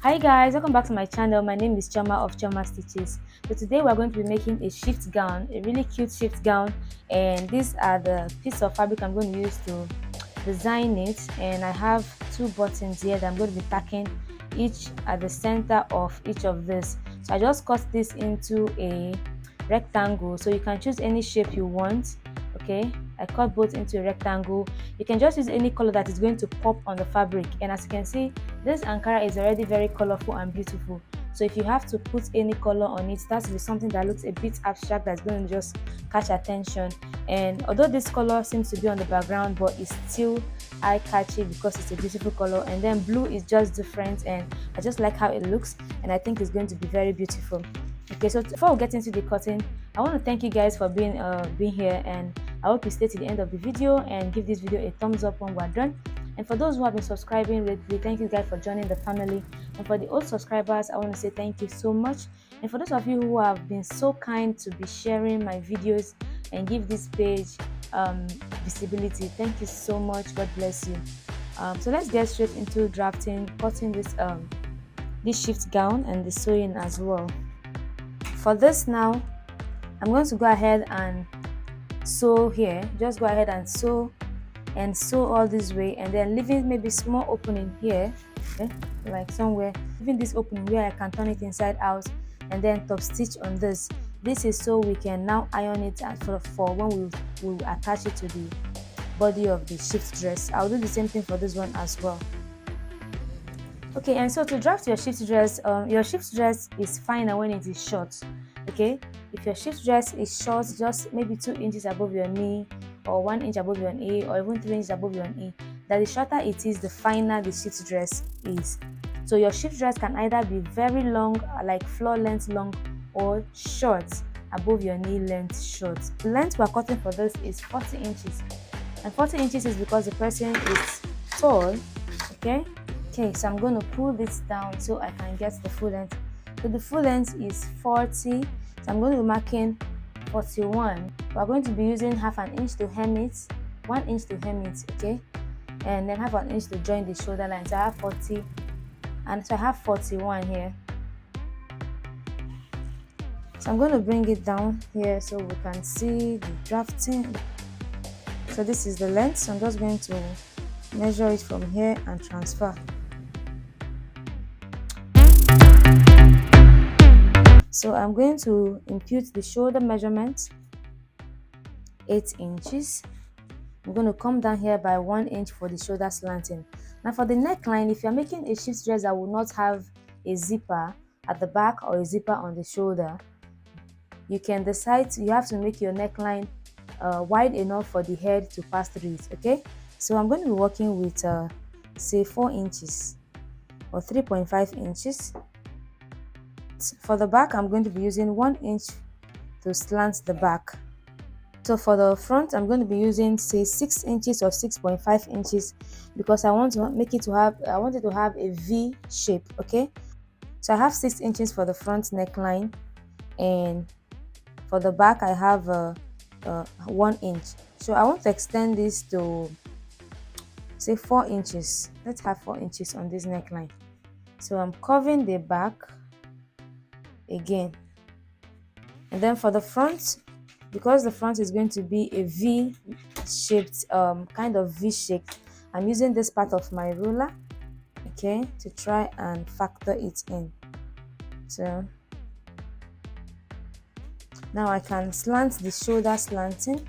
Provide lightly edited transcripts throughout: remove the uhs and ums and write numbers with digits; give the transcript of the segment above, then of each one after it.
Hi guys, welcome back to my channel. My name is Choma of Choma Stitches. So today we're going to be making a shift gown, a really cute shift gown, and these are the piece of fabric I'm going to use to design it. And I have two buttons here that I'm going to be tacking each at the center of each of this. So I just cut this into a rectangle, so you can choose any shape you want. Okay, I cut both into a rectangle. You can just use any color that is going to pop on the fabric, and as you can see, this ankara is already very colorful and beautiful. So if you have to put any color on it, that's be something that looks a bit abstract, that's going to just catch attention. And although this color seems to be on the background, but it's still eye-catchy because it's a beautiful color. And then blue is just different, and I just like how it looks, and I think it's going to be very beautiful. Okay, so before we get into the cutting, I want to thank you guys for being here, and I hope you stay to the end of the video and give this video a thumbs up when we're done. And for those who have been subscribing lately, thank you guys for joining the family. And for the old subscribers, I want to say thank you so much. And for those of you who have been so kind to be sharing my videos and give this page visibility, thank you so much. God bless you. So let's get straight into drafting, cutting this shift gown and the sewing as well. For this now, I'm going to go ahead and sew here. Just go ahead and sew all this way, and then leaving maybe small opening here, okay? Like somewhere, leaving this opening where I can turn it inside out, and then top stitch on this. This is so we can now iron it for when we attach it to the body of the shift dress. I'll do the same thing for this one as well. Okay, and so to draft your shift dress is finer when it is short. Okay, if your shift dress is short, just maybe 2 inches above your knee, or 1 inch above your knee, or even 3 inches above your knee, that the shorter it is, the finer the shift dress is. So your shift dress can either be very long, like floor length long, or short, above your knee length short. The length we're cutting for this is 40 inches, and 40 inches is because the person is tall. Okay, so I'm going to pull this down so I can get the full length. So the full length is 40, so I'm going to be marking 41. We're going to be using half an inch to hem it, 1 inch to hem it, okay, and then half an inch to join the shoulder line. So I have 40, and so I have 41 here. So I'm going to bring it down here so we can see the drafting. So this is the length, so I'm just going to measure it from here and transfer. So I'm going to impute the shoulder measurement, 8 inches. I'm going to come down here by 1 inch for the shoulder slanting. Now for the neckline, if you're making a shift dress that will not have a zipper at the back or a zipper on the shoulder, you can decide you have to make your neckline wide enough for the head to pass through it. Okay, so I'm going to be working with say 4 inches or 3.5 inches. For the back, I'm going to be using 1 inch to slant the back. So for the front, I'm going to be using say 6 inches or 6.5 inches because I want to make it to have a V shape. Okay, so I have 6 inches for the front neckline, and for the back I have 1 inch. So I want to extend this to say 4 inches. Let's have 4 inches on this neckline. So I'm curving the back again, and then for the front, because the front is going to be a V shaped kind of V shape, I'm using this part of my ruler, okay, to try and factor it in. So now I can slant the shoulder slanting,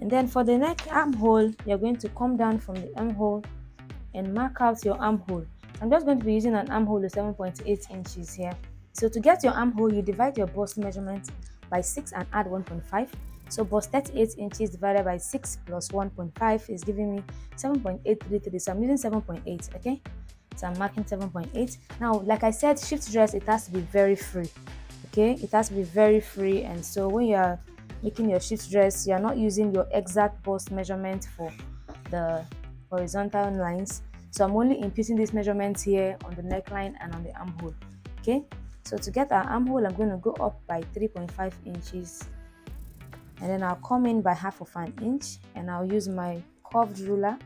and then for the neck armhole, you're going to come down from the armhole and mark out your armhole. I'm just going to be using an armhole of 7.8 inches here. So to get your armhole, you divide your bust measurement by 6 and add 1.5. So bust 38 inches divided by 6 plus 1.5 is giving me 7.833. So I'm using 7.8, okay? So I'm marking 7.8. Now, like I said, shift dress, it has to be very free, okay? It has to be very free, and so when you are making your shift dress, you are not using your exact bust measurement for the horizontal lines. So I'm only imputing these measurements here on the neckline and on the armhole. Okay, so to get our armhole, I'm going to go up by 3.5 inches, and then I'll come in by half of an inch, and I'll use my curved ruler.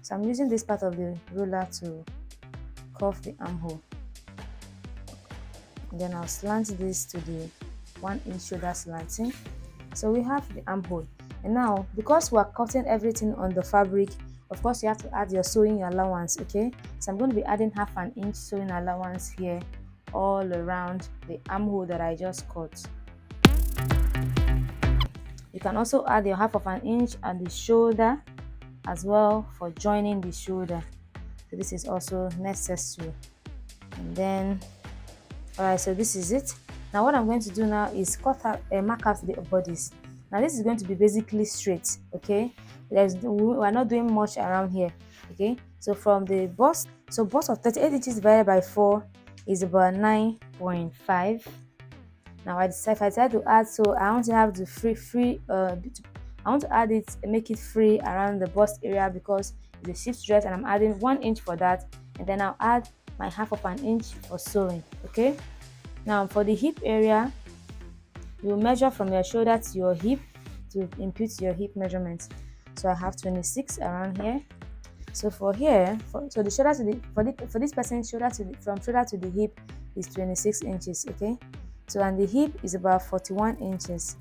So I'm using this part of the ruler to curve the armhole. And then I'll slant this to the 1-inch shoulder slanting. So we have the armhole. And now, because we're cutting everything on the fabric, of course you have to add your sewing allowance, okay? So I'm going to be adding 1/2 inch sewing allowance here all around the armhole that I just cut. You can also add your 1/2 inch at the shoulder as well for joining the shoulder. So this is also necessary. And then, alright, so this is it. Now what I'm going to do now is mark out the bodies. Now this is going to be basically straight, okay? We're not doing much around here, okay? So from the bust, so bust of 38 inches divided by 4 is about 9.5. Now I decided to add, so I want to have the I want to add it, make it free around the bust area because it's a shift dress, and I'm adding 1 inch for that, and then I'll add my 1/2 inch for sewing, okay? Now for the hip area, you measure from your shoulder to your hip to input your hip measurements. So I have 26 around here. So for here, so the shoulder to the for this person's shoulder to from shoulder to the hip is 26 inches, okay? So and the hip is about 41 inches.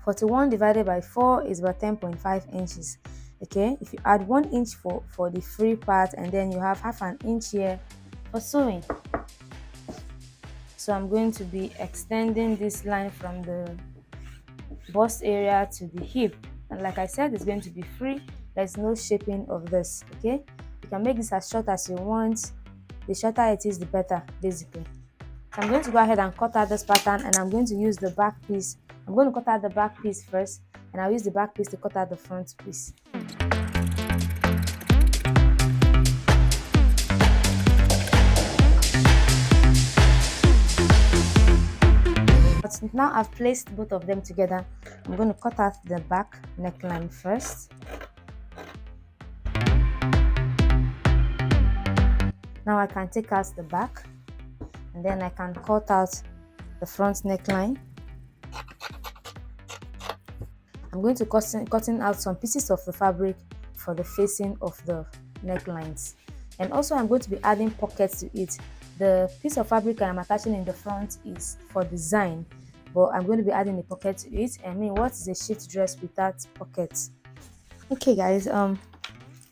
41 divided by 4 is about 10.5 inches, okay? If you add 1 inch for the free part, and then you have 1/2 inch here for sewing. So I'm going to be extending this line from the bust area to the hip, and like I said, it's going to be free. There's no shaping of this, okay? You can make this as short as you want. The shorter it is, the better, basically. So I'm going to go ahead and cut out this pattern, and I'm going to use the back piece. I'm going to cut out the back piece first, and I'll use the back piece to cut out the front piece. But now I've placed both of them together, I'm going to cut out the back neckline first. Now I can take out the back, and then I can cut out the front neckline. I'm going to cutting out some pieces of the fabric for the facing of the necklines, and also I'm going to be adding pockets to it. The piece of fabric I'm attaching in the front is for design, but I'm going to be adding a pocket to it. I mean, what is a shift dress without pockets? Okay guys,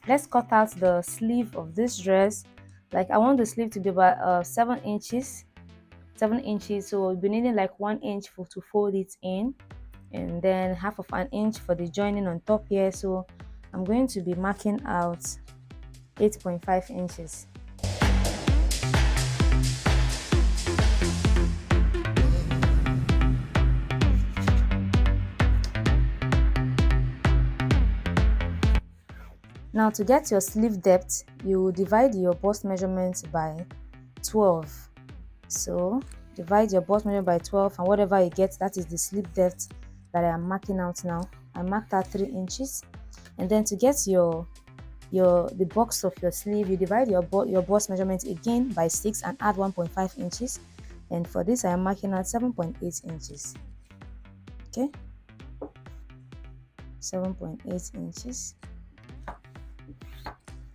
let's cut out the sleeve of this dress. Like I want the sleeve to be about 7 inches, so we'll be needing like 1 inch to fold it in, and then 1/2 inch for the joining on top here. So I'm going to be marking out 8.5 inches. Now to get your sleeve depth, you divide your bust measurement by 12. So divide your bust measurement by 12, and whatever you get, that is the sleeve depth that I am marking out now. I marked out 3 inches. And then to get the box of your sleeve, you divide your bust measurement again by 6 and add 1.5 inches. And for this I am marking out 7.8 inches. Okay, 7.8 inches.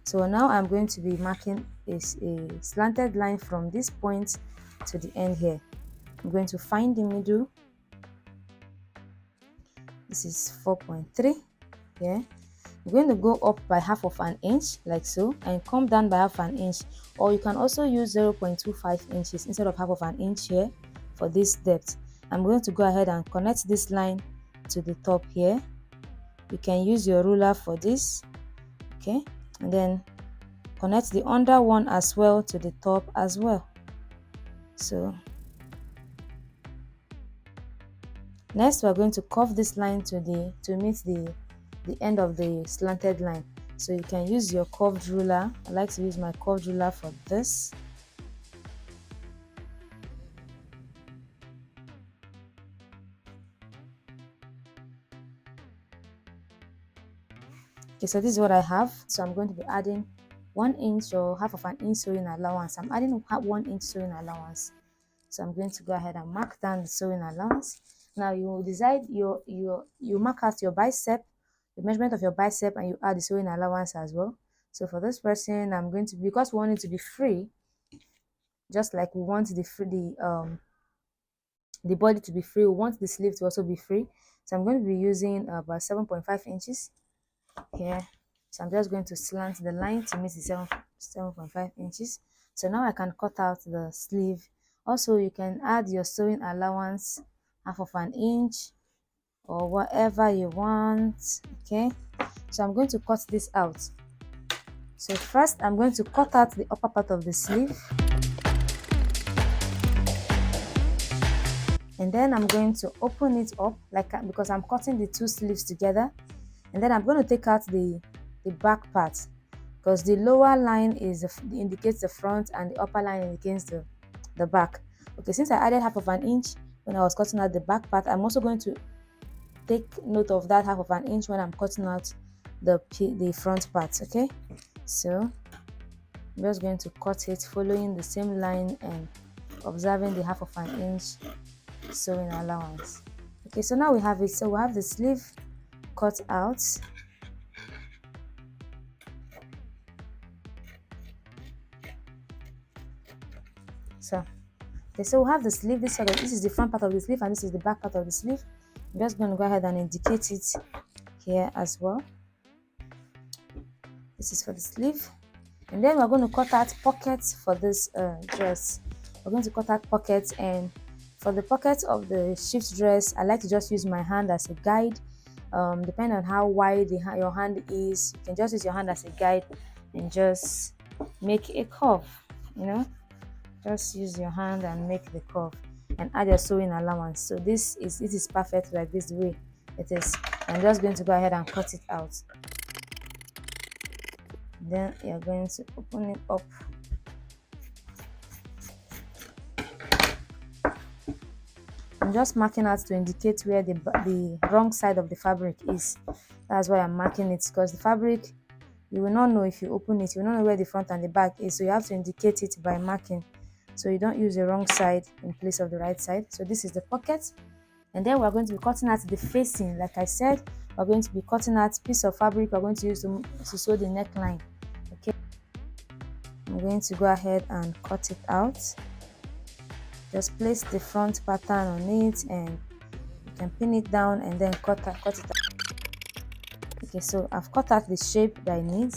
So now I'm going to be marking a slanted line from this point to the end here. I'm going to find the middle. This is 4.3 here. I'm going to go up by 1/2 inch like so, and come down by 1/2 inch, or you can also use 0.25 inches instead of 1/2 inch here for this depth. I'm going to go ahead and connect this line to the top here. You can use your ruler for this, okay, and then connect the under one as well to the top as well. So next we're going to curve this line to meet the end of the slanted line. So you can use your curved ruler. I like to use my curved ruler for this. Okay, so this is what I have. So I'm going to be adding 1 inch or 1/2 inch sewing allowance. I'm adding 1 inch sewing allowance. So I'm going to go ahead and mark down the sewing allowance. Now you decide you mark out your bicep, the measurement of your bicep and you add the sewing allowance as well. So for this person, I'm going to, because we want it to be free, just like we want the body to be free, we want the sleeve to also be free. So I'm going to be using about 7.5 inches here. So I'm just going to slant the line to meet the 7.5 inches. So now I can cut out the sleeve. Also, you can add your sewing allowance, half of an inch or whatever you want. Okay, so I'm going to cut this out. So first I'm going to cut out the upper part of the sleeve, and then I'm going to open it up because I'm cutting the two sleeves together. And then I'm going to take out the back part, because the lower line indicates the front and the upper line indicates the back. Okay, since I added half of an inch when I was cutting out the back part, I'm also going to take note of that half of an inch when I'm cutting out the front part. Okay, so I'm just going to cut it following the same line and observing the half of an inch sewing allowance. Okay, so now we have it. So we have the sleeve cut out. So we have the sleeve. This is the front part of the sleeve and this is the back part of the sleeve. I'm just going to go ahead and indicate it here as well. This is for the sleeve. And then we're going to cut out pockets for this dress. We're going to cut out pockets, and for the pockets of the shift dress, I like to just use my hand as a guide. Depending on how wide your hand is, you can just use your hand as a guide and just make a curve, just use your hand and make the curve and add your sewing allowance. So this is perfect like this, the way it is. I'm just going to go ahead and cut it out. Then you're going to open it up. I'm just marking out to indicate where the wrong side of the fabric is. That's why I'm marking it, because the fabric, you will not know if you open it, you will not know where the front and the back is. So you have to indicate it by marking, so you don't use the wrong side in place of the right side. So this is the pocket, and then we're going to be cutting out the facing. Like I said, we're going to be cutting out piece of fabric we're going to use to sew the neckline. Okay, I'm going to go ahead and cut it out. Just place the front pattern on it and you can pin it down and then cut it out. Okay, so I've cut out the shape that I need,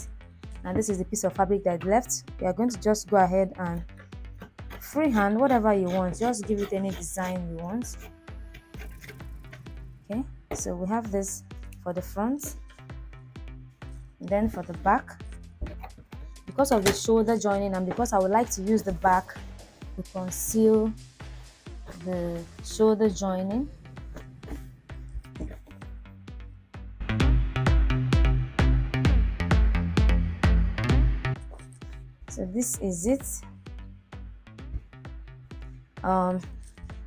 and this is the piece of fabric that left. We are going to just go ahead and freehand whatever you want, just give it any design you want. Okay, so we have this for the front, and then for the back, because of the shoulder joining and because I would like to use the back to conceal the shoulder joining, so this is it.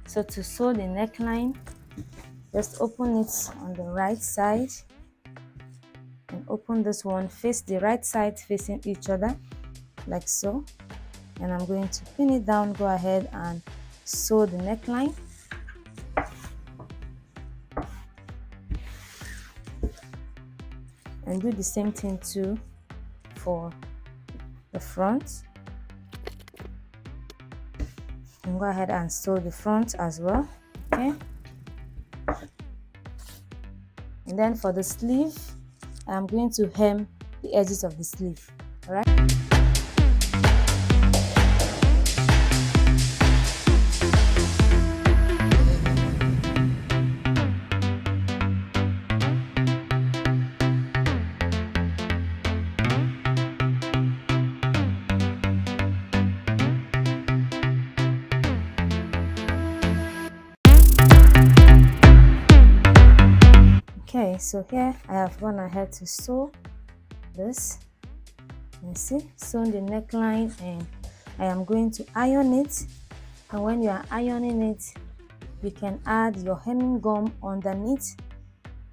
So to sew the neckline, just open it on the right side and open this one, face the right side facing each other like so, and I'm going to pin it down. Go ahead and sew the neckline. And do the same thing too for the front. And go ahead and sew the front as well. Okay, and then for the sleeve, I'm going to hem the edges of the sleeve. All right. Okay, so here I have gone ahead to sew this. You see, sewn the neckline, and I am going to iron it. And when you are ironing it, you can add your hemming gum underneath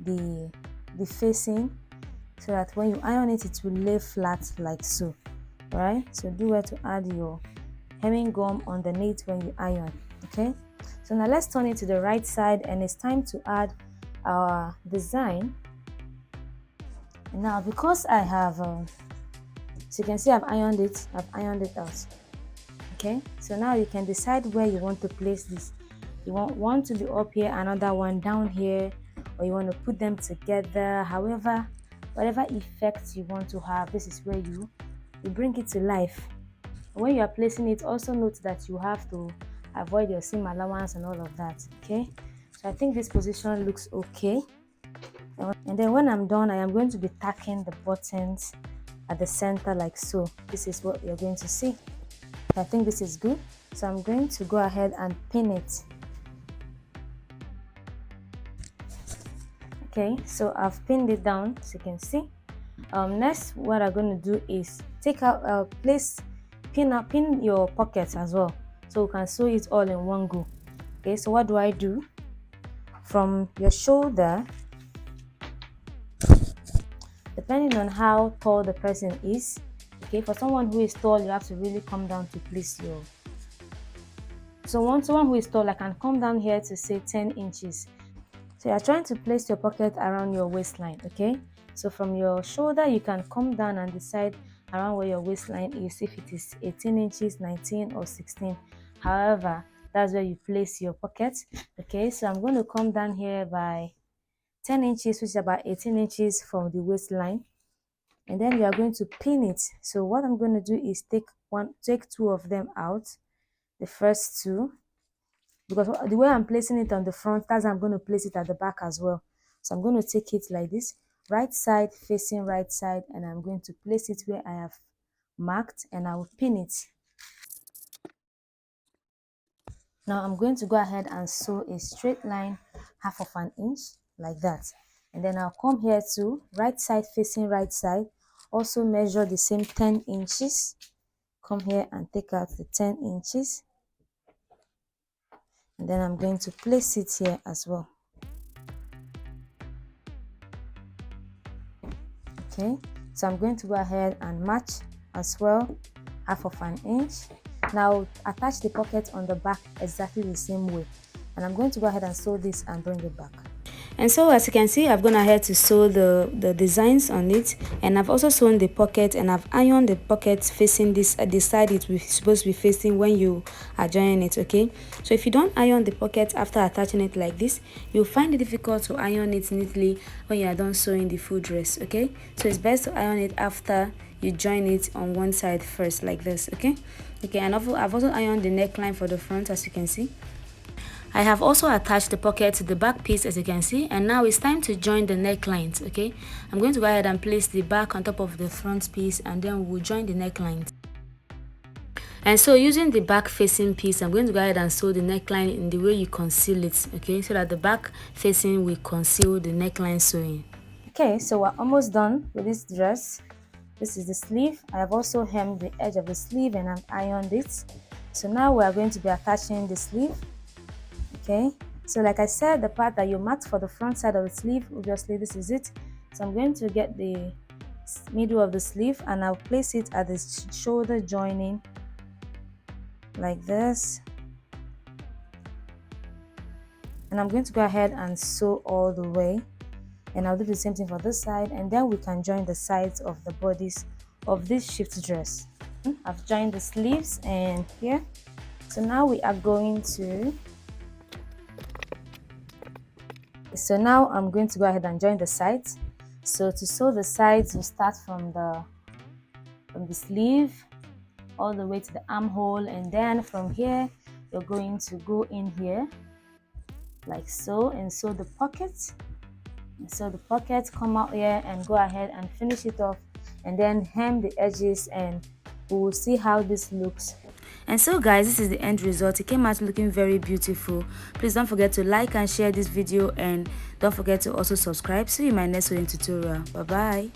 the facing, so that when you iron it, it will lay flat like so. Right? So do well to add your hemming gum underneath when you iron. Okay, so now let's turn it to the right side, and it's time to add our design. Now because I have so you can see I've ironed it out. Okay, so now you can decide where you want to place this. You want one to be up here, another one down here, or you want to put them together. However, whatever effect you want to have, this is where you bring it to life. When you are placing it, also note that you have to avoid your seam allowance and all of that. Okay, so I think this position looks okay. And then when I'm done, I am going to be tacking the buttons at the center like so. This is what you're going to see. I think this is good, so I'm going to go ahead and pin it. Okay, so I've pinned it down, as you can see. Next, what I'm going to do is take out, pin your pockets as well, so you can sew it all in one go. Okay, so what do I do? From your shoulder, depending on how tall the person is. Okay, for someone who is tall, you have to really come down to place your. So someone who is tall, I can come down here to say 10 inches. So you're trying to place your pocket around your waistline, okay? So from your shoulder, you can come down and decide around where your waistline is, if it is 18 inches, 19 or 16. However, that's where you place your pocket, okay? So I'm going to come down here by 10 inches, which is about 18 inches from the waistline. And then you are going to pin it. So what I'm going to do is take two of them out, the first two, because the way I'm placing it on the front, that's how I'm going to place it at the back as well. So I'm going to take it like this, right side facing right side, and I'm going to place it where I have marked, and I will pin it. Now I'm going to go ahead and sew a straight line, 1/2 inch, like that. And then I'll come here to right side facing right side, also measure the same 10 inches. Come here and take out the 10 inches. And then I'm going to place it here as well. Okay, so I'm going to go ahead and match as well, 1/2 inch. Now attach the pocket on the back exactly the same way, and I'm going to go ahead and sew this and bring it back. And so as you can see, I've gone ahead to sew the designs on it, and I've also sewn the pocket, and I've ironed the pocket facing the side it's supposed to be facing when you are joining it. Okay, so if you don't iron the pocket after attaching it like this, you'll find it difficult to iron it neatly when you are done sewing the full dress. Okay, so it's best to iron it after you join it on one side first, like this. Okay, and I've also ironed the neckline for the front, as you can see. I have also attached the pocket to the back piece, as you can see, and now it's time to join the necklines. Okay, I'm going to go ahead and place the back on top of the front piece, and then we'll join the necklines. And so using the back facing piece, I'm going to go ahead and sew the neckline in the way you conceal it, okay, so that the back facing will conceal the neckline sewing. Okay, so we're almost done with this dress. This is the sleeve. I have also hemmed the edge of the sleeve and I've ironed it. So now we are going to be attaching the sleeve. Okay, so like I said, the part that you marked for the front side of the sleeve, obviously this is it. So I'm going to get the middle of the sleeve and I'll place it at the shoulder joining like this, and I'm going to go ahead and sew all the way, and I'll do the same thing for this side, and then we can join the sides of the bodies of this shift dress. I've joined the sleeves and here, so now we are going to now I'm going to go ahead and join the sides. So to sew the sides, you start from the sleeve all the way to the armhole, and then from here you're going to go in here like so and sew the pocket. And so the pocket, come out here and go ahead and finish it off, and then hem the edges, and we will see how this looks. And so guys, this is the end result. It came out looking very beautiful. Please don't forget to like and share this video, and don't forget to also subscribe. See you in my next sewing tutorial. Bye bye.